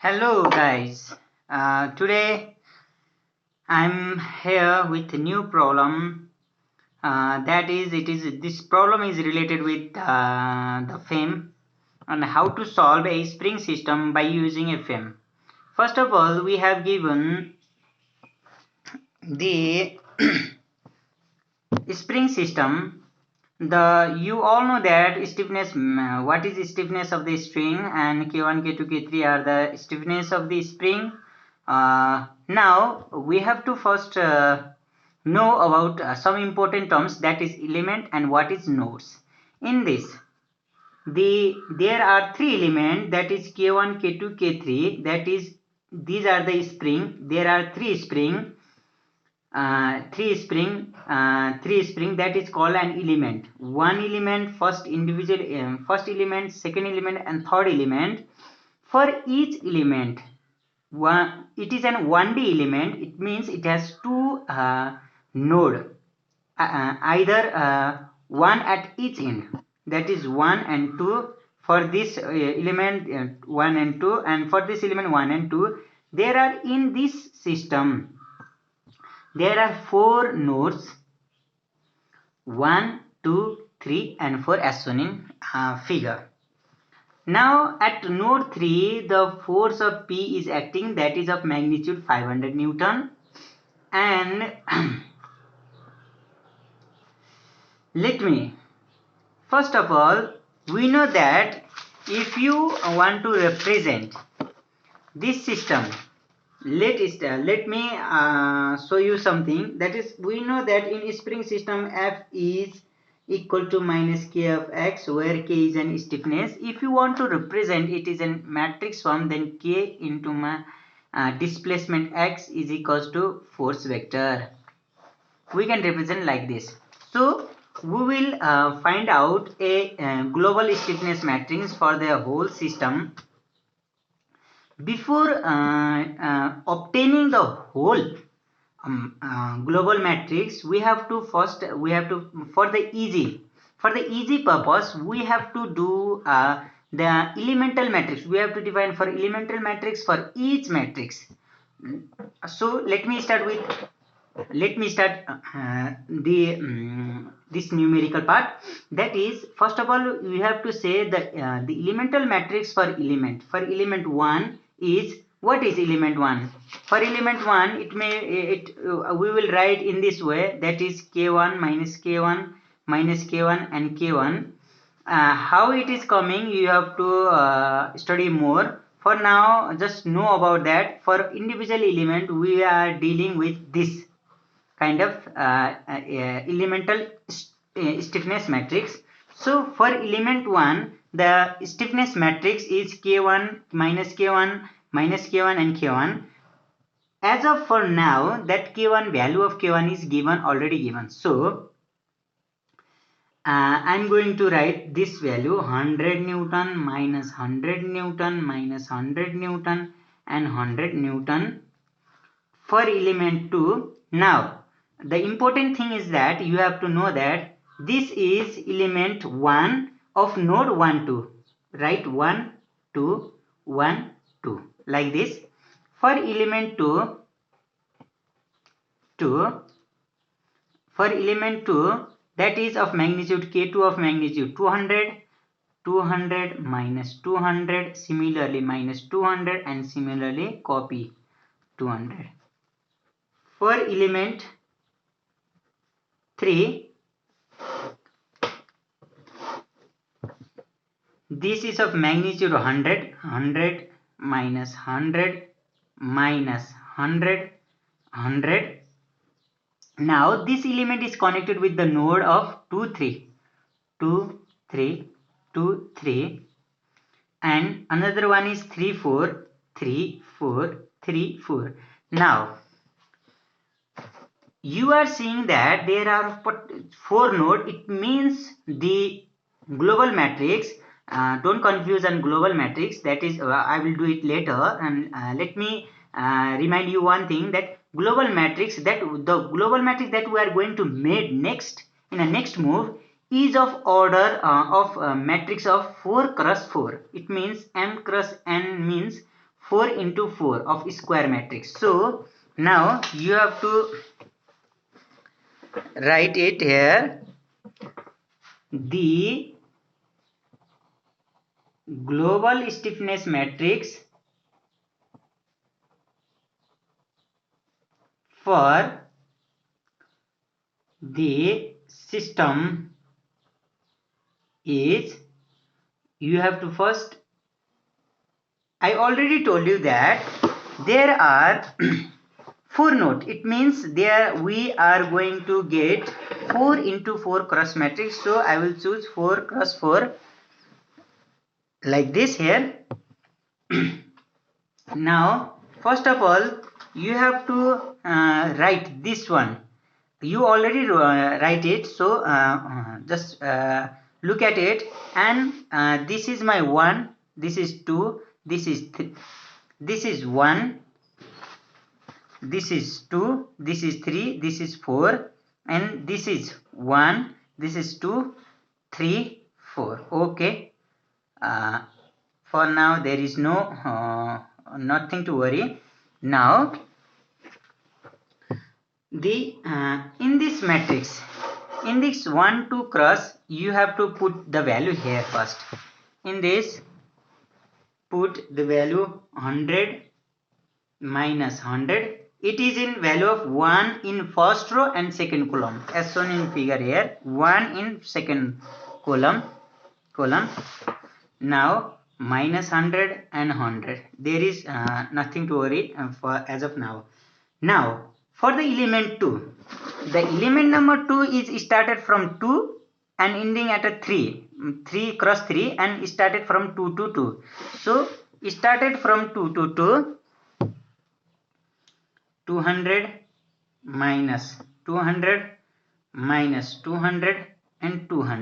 Hello guys, today I'm here with a new problem. This problem is related with the FEM and how to solve a spring system by using a FEM. First of all, we have given the spring system. You all know that stiffness. What is the stiffness of the string, and K1, K2, K3 are the stiffness of the spring. Now we have to first know about some important terms, that is element and what is nodes. In this, there are three elements, that is K1, K2, K3. That is, these are the spring. There are three spring. Three spring that is called an element. One element, first element, second element, and third element. For each element, it is an 1D element. It means it has two node, either one at each end, that is 1 and 2. For this element 1 and 2, and for this element 1 and 2, there are in this system there are 4 nodes, 1, 2, 3 and 4, as shown in figure. Now at node 3, the force of P is acting, that is of magnitude 500 Newton. And let me, first of all, we know that if you want to represent this system, let me show you something. That is, we know that in spring system F is equal to minus K of X, where K is an stiffness. If you want to represent it is in matrix form, then K into my displacement X is equals to force vector. We can represent like this. So we will find out a global stiffness matrix for the whole system. Before obtaining the whole global matrix, we have to for the easy purpose, we have to do the elemental matrix. We have to define for elemental matrix for each matrix. So let me start this numerical part. That is, first of all, we have to say that the elemental matrix for element 1 is, what is element 1? For element 1, we will write in this way, that is K1 minus K1 minus K1 and K1. How it is coming, you have to study more. For now, just know about that. For individual element, we are dealing with this kind of elemental stiffness matrix. So for element 1, the stiffness matrix is K1 minus K1 minus K1 and K1. As of for now, that K1 value of K1 is already given. So I'm going to write this value, 100 Newton minus 100 Newton minus 100 Newton and 100 Newton for element 2. Now the important thing is that you have to know that this is element 1 of node 1 2. Write 1 2 1 2 like this. For element 2, for element 2, that is of magnitude K2 of magnitude 200, 200 minus 200, similarly minus 200, and similarly copy 200. For element 3, this is of magnitude 100, 100 minus 100 minus 100, 100. Now this element is connected with the node of 2 3, 2 3, 2 3, and another one is 3 4, 3 4, 3 4. Now you are seeing that there are 4 nodes. It means the global matrix, don't confuse on global matrix, that is I will do it later. And let me remind you one thing, that global matrix, that the global matrix that we are going to make next in a next move is of order of matrix of 4 cross 4. It means M cross N means 4 into 4 of square matrix. So now you have to write it here. The global stiffness matrix for the system is, you have to first, I already told you that there are 4 nodes. It means there we are going to get 4 into 4 cross matrix. So I will choose 4 cross 4 like this here. Now first of all you have to write this one. You already write it, so just look at it, and this is my 1, this is 2, this is this is 1, this is 2, this is 3, this is 4, and this is 1, this is 2, 3, 4. Okay, for now there is no nothing to worry. Now the in this matrix, in this 1 2 cross, you have to put the value here first. In this, put the value 100 minus 100. It is in value of 1 in first row and second column, as shown in figure here. 1 in second column. Now minus 100 and 100. There is nothing to worry for as of now. Now for the element 2, the element number 2 is started from 2 and ending at a 3 cross 3, and started from 2 to 2. So started from 2 to 2, 200 minus 200 minus 200 and 200.